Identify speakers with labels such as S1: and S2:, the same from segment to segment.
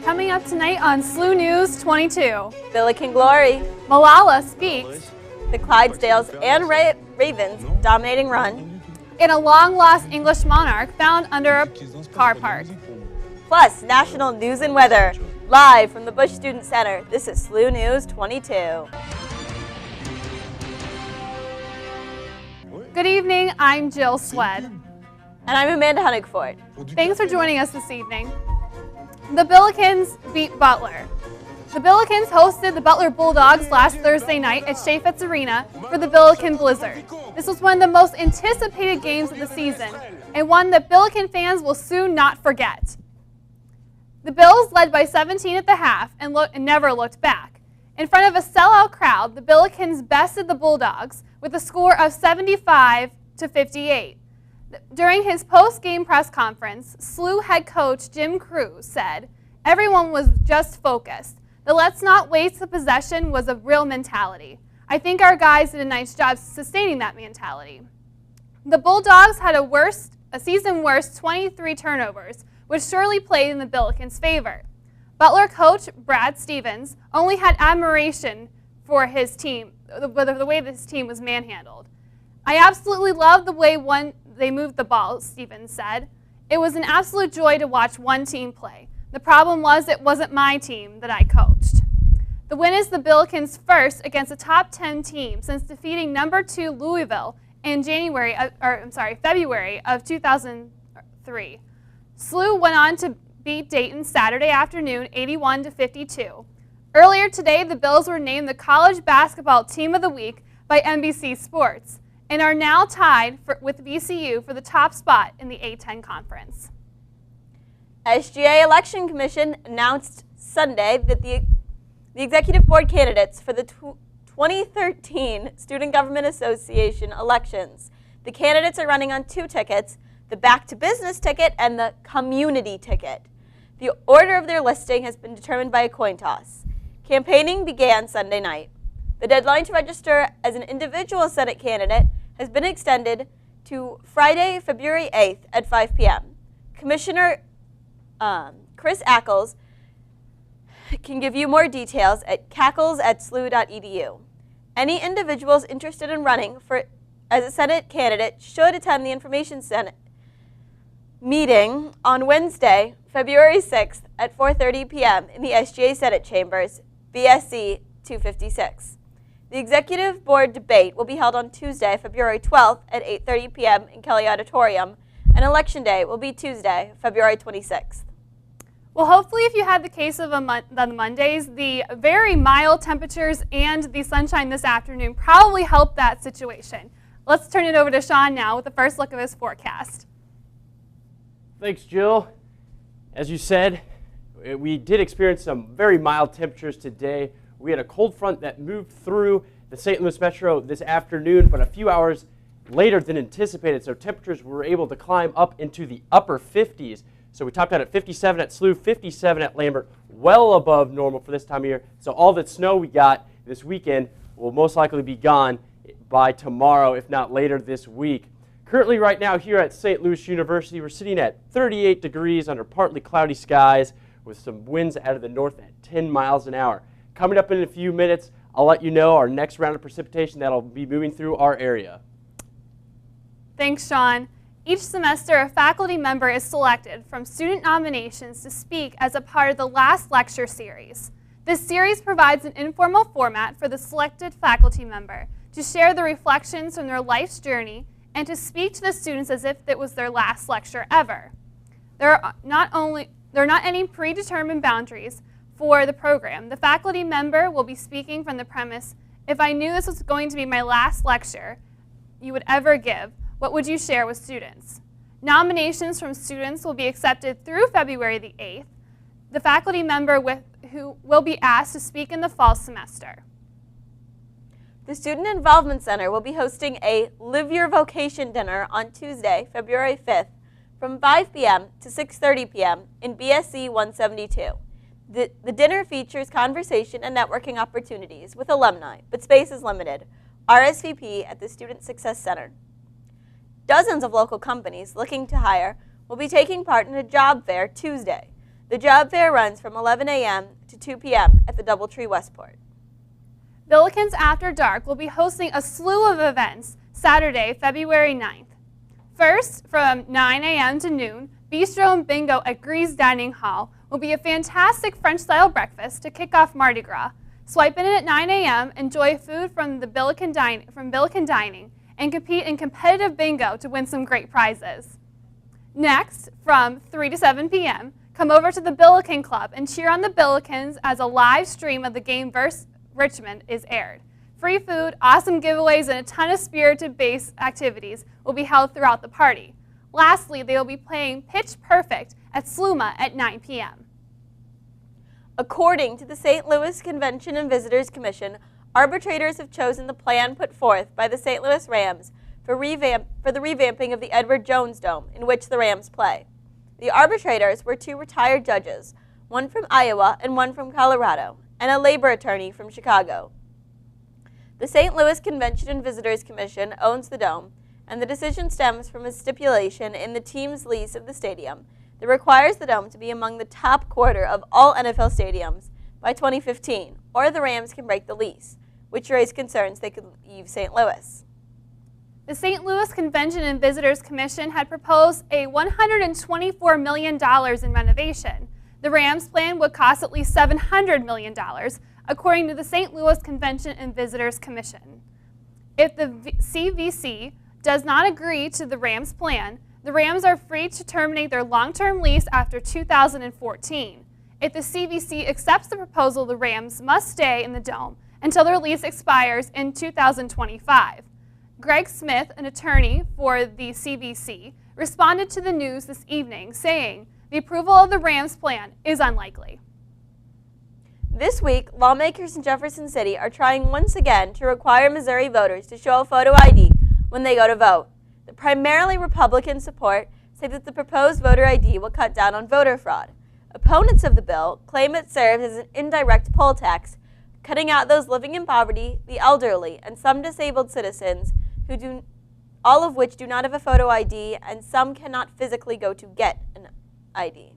S1: Coming up tonight on SLU News 22.
S2: Billiken Glory.
S1: Malala speaks.
S2: The Clydesdales and Ravens dominating run.
S1: And a long-lost English monarch found under a car park.
S2: Plus, national news and weather. Live from the Bush Student Center, this is SLU News 22.
S1: Good evening, I'm Jill Swed.
S2: And I'm Amanda Honigford.
S1: Thanks for joining us this evening. The Billikens beat Butler. The Billikens hosted the Butler Bulldogs last Thursday night at Chaffetz Arena for the Billiken Blizzard. This was one of the most anticipated games of the season, and one that Billiken fans will soon not forget. The Bills led by 17 at the half and never looked back. In front of a sellout crowd, the Billikens bested the Bulldogs with a score of 75-58. During his post-game press conference, SLU head coach Jim Crews said, "Everyone was just focused. The let's not waste the possession was a real mentality. I think our guys did a nice job sustaining that mentality." The Bulldogs had a season-worst 23 turnovers, which surely played in the Billikens' favor. Butler coach Brad Stevens only had admiration for his team, the way this team was manhandled. "I absolutely loved the way they moved the ball," Stevens said. "It was an absolute joy to watch one team play. The problem was it wasn't my team that I coached." The win is the Billikens' first against a top 10 team since defeating number 2 Louisville in February of 2003. SLU went on to beat Dayton Saturday afternoon 81-52. Earlier today, the Bills were named the College Basketball Team of the Week by NBC Sports and are now tied with VCU for the top spot in the A-10 conference.
S2: SGA Election Commission announced Sunday that the Executive Board candidates for the 2013 Student Government Association elections. The candidates are running on 2 tickets, the Back to Business ticket and the Community ticket. The order of their listing has been determined by a coin toss. Campaigning began Sunday night. The deadline to register as an individual Senate candidate has been extended to Friday, February 8th at 5 p.m. Commissioner Chris Ackles can give you more details at cackles@slu.edu. Any individuals interested in running as a Senate candidate should attend the Information Senate meeting on Wednesday, February 6th at 4:30 p.m. in the SGA Senate Chambers, BSC 256. The Executive Board debate will be held on Tuesday, February 12th at 8:30 p.m. in Kelly Auditorium, and Election Day will be Tuesday, February 26th.
S1: Well, hopefully if you had the case of the Mondays, the very mild temperatures and the sunshine this afternoon probably helped that situation. Let's turn it over to Sean now with the first look of his forecast.
S3: Thanks, Jill. As you said, we did experience some very mild temperatures today. We had a cold front that moved through the St. Louis metro this afternoon, but a few hours later than anticipated, so temperatures were able to climb up into the upper 50s. So we topped out at 57 at SLU, 57 at Lambert, well above normal for this time of year. So all that snow we got this weekend will most likely be gone by tomorrow, if not later this week. Currently right now here at St. Louis University, we're sitting at 38 degrees under partly cloudy skies with some winds out of the north at 10 miles an hour. Coming up in a few minutes, I'll let you know our next round of precipitation that'll be moving through our area.
S1: Thanks, Sean. Each semester, a faculty member is selected from student nominations to speak as a part of the last lecture series. This series provides an informal format for the selected faculty member to share the reflections from their life's journey and to speak to the students as if it was their last lecture ever. There are not any predetermined boundaries for the program. The faculty member will be speaking from the premise, "If I knew this was going to be my last lecture you would ever give, what would you share with students?" Nominations from students will be accepted through February the 8th. The faculty member who will be asked to speak in the fall semester.
S2: The Student Involvement Center will be hosting a Live Your Vocation dinner on Tuesday, February 5th from 5 p.m. to 6:30 p.m. in BSC 172. The dinner features conversation and networking opportunities with alumni, but space is limited. RSVP at the Student Success Center. Dozens of local companies looking to hire will be taking part in a job fair Tuesday. The job fair runs from 11 a.m. to 2 p.m. at the Doubletree Westport.
S1: Billikens After Dark will be hosting a slew of events Saturday, February 9th. First, from 9 a.m. to noon, Bistro and Bingo at Grease Dining Hall will be a fantastic French-style breakfast to kick off Mardi Gras. Swipe in at 9 a.m., enjoy food from Billiken Dining, and compete in competitive bingo to win some great prizes. Next, from 3 to 7 p.m., come over to the Billiken Club and cheer on the Billikens as a live stream of the game versus Richmond is aired. Free food, awesome giveaways, and a ton of spirited-based activities will be held throughout the party. Lastly, they will be playing Pitch Perfect at SLU-TV at 9 p.m.
S2: According to the St. Louis Convention and Visitors Commission, arbitrators have chosen the plan put forth by the St. Louis Rams for the revamping of the Edward Jones Dome, in which the Rams play. The arbitrators were 2 retired judges, one from Iowa and one from Colorado, and a labor attorney from Chicago. The St. Louis Convention and Visitors Commission owns the dome, and the decision stems from a stipulation in the team's lease of the stadium that requires the dome to be among the top quarter of all NFL stadiums by 2015, or the Rams can break the lease, which raised concerns they could leave St. Louis.
S1: The St. Louis Convention and Visitors Commission had proposed a $124 million in renovation. The Rams' plan would cost at least $700 million, according to the St. Louis Convention and Visitors Commission. If the CVC does not agree to the Rams' plan, the Rams are free to terminate their long-term lease after 2014. If the CVC accepts the proposal, the Rams must stay in the dome until their lease expires in 2025. Greg Smith, an attorney for the CVC, responded to the news this evening, saying the approval of the Rams' plan is unlikely.
S2: This week, lawmakers in Jefferson City are trying once again to require Missouri voters to show a photo ID when they go to vote. The primarily Republican support say that the proposed voter ID will cut down on voter fraud. Opponents of the bill claim it serves as an indirect poll tax, cutting out those living in poverty, the elderly, and some disabled citizens all of which do not have a photo ID, and some cannot physically go to get an ID.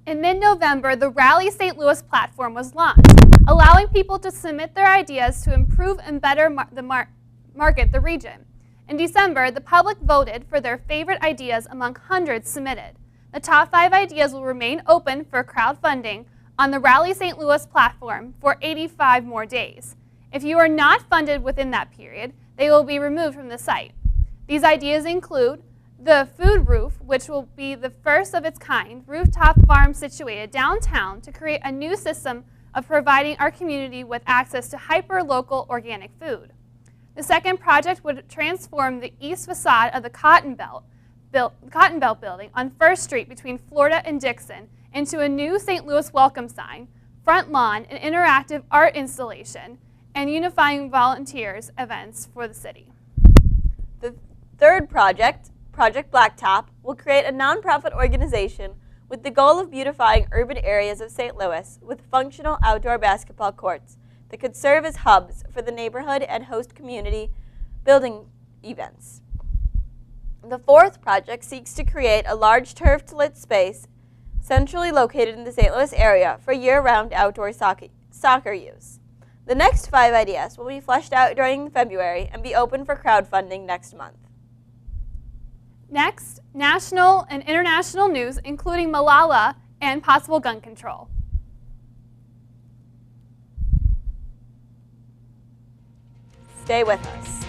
S1: In mid-November, the Rally St. Louis platform was launched, allowing people to submit their ideas to improve and better market the region. In December, the public voted for their favorite ideas among hundreds submitted. The top 5 ideas will remain open for crowdfunding on the Rally St. Louis platform for 85 more days. If you are not funded within that period, they will be removed from the site. These ideas include the Food Roof, which will be the first of its kind rooftop farm situated downtown to create a new system of providing our community with access to hyper-local organic food. The second project would transform the east facade of the Cotton Belt building on 1st Street between Florida and Dixon into a new St. Louis welcome sign, front lawn, an interactive art installation, and unifying volunteers events for the city.
S2: The third project, Project Blacktop, will create a nonprofit organization with the goal of beautifying urban areas of St. Louis with functional outdoor basketball courts that could serve as hubs for the neighborhood and host community building events. The fourth project seeks to create a large turf-lit space centrally located in the St. Louis area for year-round outdoor soccer use. The next 5 ideas will be fleshed out during February and be open for crowdfunding next month.
S1: Next, national and international news, including Malala and possible gun control.
S2: Stay with us.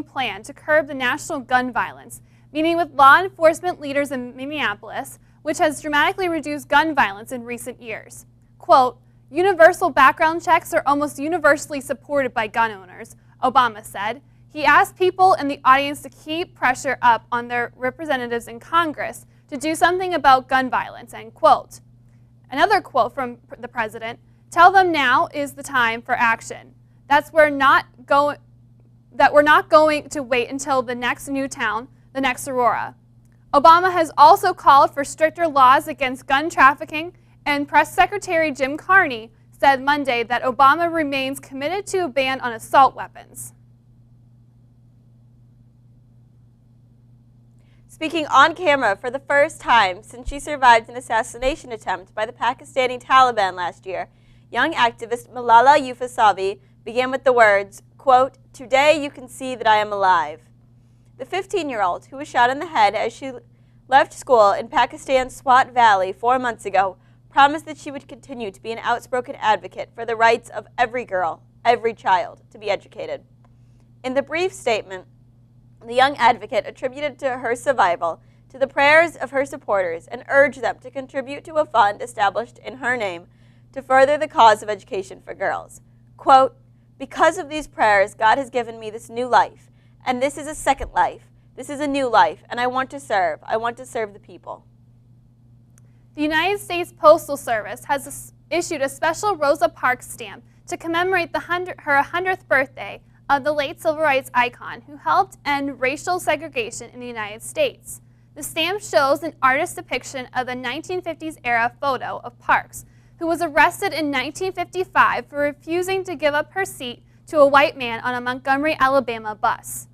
S1: Plan to curb the national gun violence, meeting with law enforcement leaders in Minneapolis, which has dramatically reduced gun violence in recent years. Quote, Universal background checks are almost universally supported by gun owners, Obama said. He asked people in the audience to keep pressure up on their representatives in Congress to do something about gun violence, end quote. Another quote from the president, "Tell them now is the time for action. That we're not going to wait until the next Newtown, the next Aurora." Obama has also called for stricter laws against gun trafficking, and Press Secretary Jim Carney said Monday that Obama remains committed to a ban on assault weapons.
S2: Speaking on camera for the first time since she survived an assassination attempt by the Pakistani Taliban last year, young activist Malala Yousafzai began with the words, quote, "Today you can see that I am alive." The 15-year-old, who was shot in the head as she left school in Pakistan's Swat Valley 4 months ago, promised that she would continue to be an outspoken advocate for the rights of every girl, every child, to be educated. In the brief statement, the young advocate attributed to her survival to the prayers of her supporters and urged them to contribute to a fund established in her name to further the cause of education for girls. Quote, "Because of these prayers, God has given me this new life, and this is a second life. This is a new life, and I want to serve. I want to serve the people."
S1: The United States Postal Service has issued a special Rosa Parks stamp to commemorate her 100th birthday of the late civil rights icon who helped end racial segregation in the United States. The stamp shows an artist's depiction of the 1950s-era photo of Parks, who was arrested in 1955 for refusing to give up her seat to a white man on a Montgomery, Alabama bus.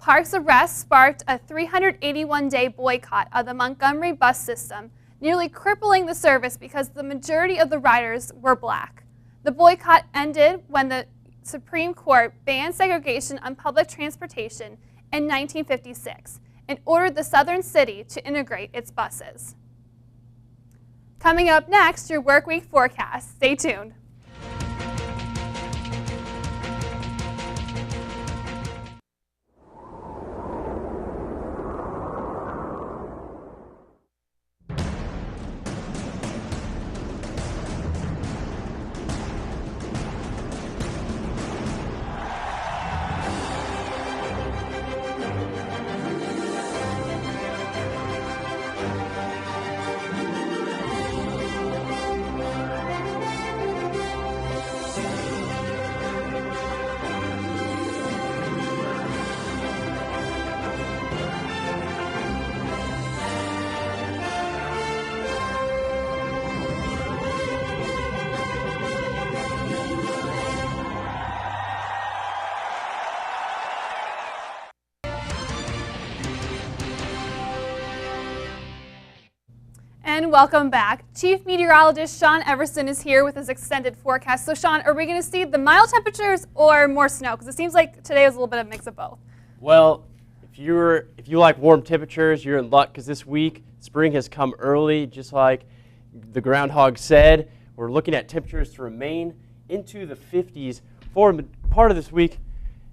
S1: Parks' arrest sparked a 381-day boycott of the Montgomery bus system, nearly crippling the service because the majority of the riders were black. The boycott ended when the Supreme Court banned segregation on public transportation in 1956 and ordered the southern city to integrate its buses. Coming up next, your work week forecast. Stay tuned. And welcome back. Chief Meteorologist Sean Everson is here with his extended forecast. So Sean, are we going to see the mild temperatures or more snow? Because it seems like today was a little bit of a mix of both.
S3: Well, if you like warm temperatures, you're in luck because this week spring has come early, just like the groundhog said. We're looking at temperatures to remain into the 50s for part of this week.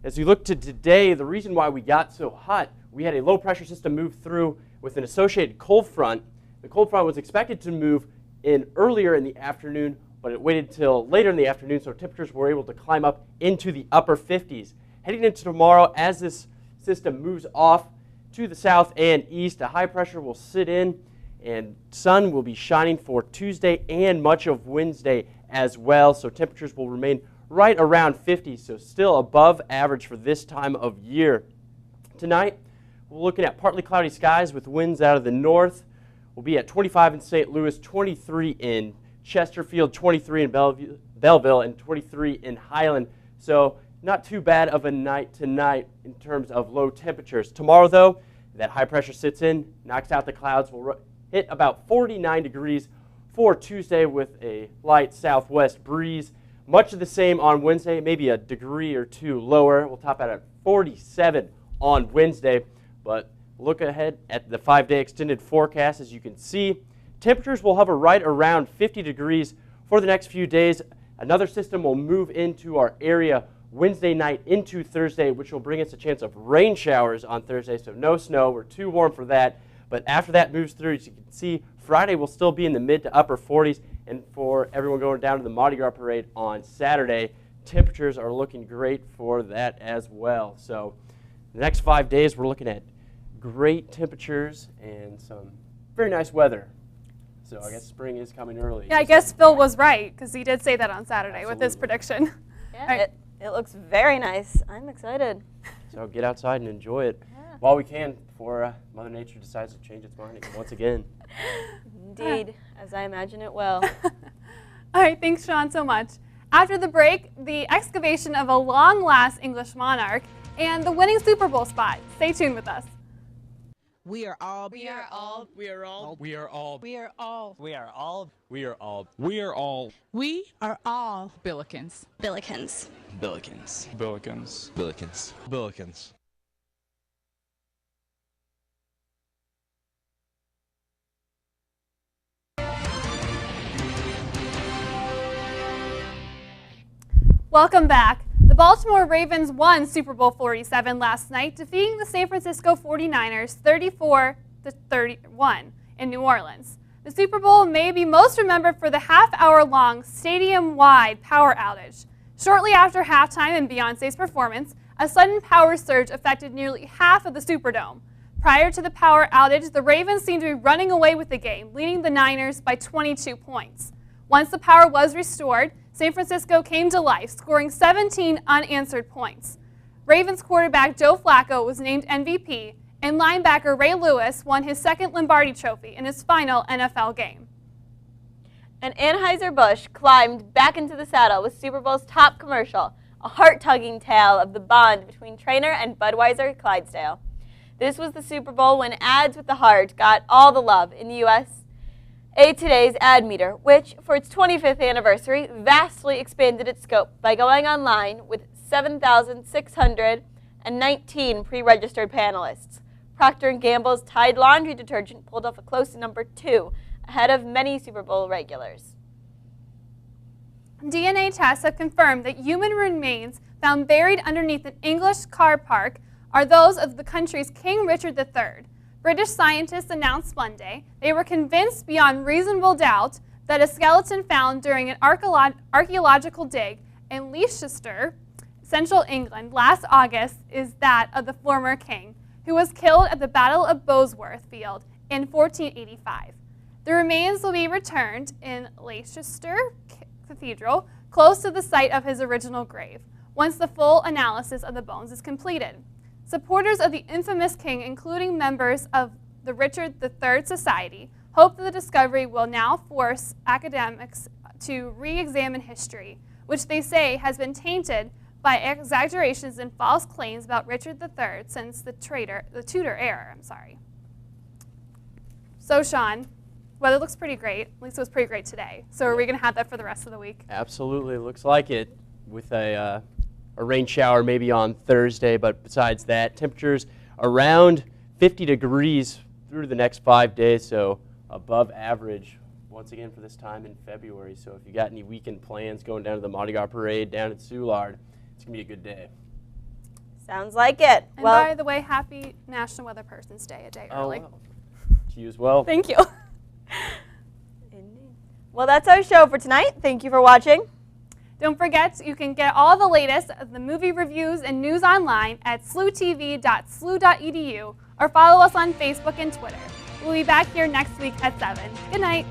S3: As we look to today, the reason why we got so hot, we had a low pressure system move through with an associated cold front. The cold front was expected to move in earlier in the afternoon, but it waited till later in the afternoon, so temperatures were able to climb up into the upper 50s. Heading into tomorrow, as this system moves off to the south and east, a high pressure will sit in, and sun will be shining for Tuesday and much of Wednesday as well, so temperatures will remain right around 50, so still above average for this time of year. Tonight, we're looking at partly cloudy skies with winds out of the north. We'll be at 25 in St. Louis, 23 in Chesterfield, 23 in Belleville, and 23 in Highland. So not too bad of a night tonight in terms of low temperatures. Tomorrow, though, that high pressure sits in, knocks out the clouds. We'll hit about 49 degrees for Tuesday with a light southwest breeze. Much of the same on Wednesday, maybe a degree or two lower. We'll top out at 47 on Wednesday, but look ahead at the 5-day extended forecast. As you can see, temperatures will hover right around 50 degrees for the next few days. Another system will move into our area Wednesday night into Thursday, which will bring us a chance of rain showers on Thursday, so no snow. We're too warm for that. But after that moves through, as you can see, Friday will still be in the mid to upper 40s, And for everyone going down to the Mardi Gras parade on Saturday, temperatures are looking great for that as well. So the next 5 days, we're looking at great temperatures and some very nice weather. So I guess spring is coming early.
S1: Yeah, I guess Phil was right, because he did say that on Saturday with his
S3: Absolutely.
S1: prediction.
S2: Yeah,
S1: Right.
S2: it looks very nice. I'm excited.
S3: So get outside and enjoy it
S2: Yeah.
S3: while we can before Mother Nature decides to change its mind once again.
S2: Indeed, as I imagine it will.
S1: All right, thanks, Sean, so much. After the break, the excavation of a long-last English monarch and the winning Super Bowl spot. Stay tuned with us.
S4: We are all.
S5: We are all.
S6: We are all.
S5: We are all.
S6: We are all.
S5: We are all.
S6: We are all. We are all.
S4: We are all.
S5: Billikens.
S7: Billikens.
S6: Billikens.
S5: Billikens.
S6: Billikens. Billikens.
S1: Welcome back. The Baltimore Ravens won Super Bowl 47 last night, defeating the San Francisco 49ers 34-31 in New Orleans. The Super Bowl may be most remembered for the half-hour-long stadium-wide power outage. Shortly after halftime and Beyoncé's performance, a sudden power surge affected nearly half of the Superdome. Prior to the power outage, the Ravens seemed to be running away with the game, leading the Niners by 22 points. Once the power was restored, San Francisco came to life, scoring 17 unanswered points. Ravens quarterback Joe Flacco was named MVP, and linebacker Ray Lewis won his second Lombardi Trophy in his final NFL game.
S2: And Anheuser-Busch climbed back into the saddle with Super Bowl's top commercial, a heart-tugging tale of the bond between Trainer and Budweiser Clydesdale. This was the Super Bowl when ads with the heart got all the love in the USA Today's ad meter, which, for its 25th anniversary, vastly expanded its scope by going online with 7,619 pre-registered panelists. Procter & Gamble's Tide laundry detergent pulled off a close number 2, ahead of many Super Bowl regulars.
S1: DNA tests have confirmed that human remains found buried underneath an English car park are those of the country's King Richard III. British scientists announced Monday they were convinced beyond reasonable doubt that a skeleton found during an archaeological dig in Leicester, central England, last August is that of the former king, who was killed at the Battle of Bosworth Field in 1485. The remains will be returned in Leicester Cathedral, close to the site of his original grave, once the full analysis of the bones is completed. Supporters of the infamous king, including members of the Richard III Society, hope that the discovery will now force academics to re-examine history, which they say has been tainted by exaggerations and false claims about Richard III since the Tudor era. So, Sean, weather looks pretty great. At least it was pretty great today. So are we going to have that for the rest of the week?
S3: Absolutely, looks like it, with a rain shower maybe on Thursday, but besides that, temperatures around 50 degrees through the next 5 days, so above average once again for this time in February. So if you got any weekend plans going down to the Mardi Gras parade down at Soulard, it's going to be a good day.
S2: Sounds like it.
S1: And by the way, happy National Weather Person's Day a day early.
S3: Well. To you as well.
S1: Thank you.
S2: Indeed. Well, that's our show for tonight. Thank you for watching.
S1: Don't forget, you can get all the latest of the movie reviews and news online at SLU-TV.slu.edu or follow us on Facebook and Twitter. We'll be back here next week at 7. Good night.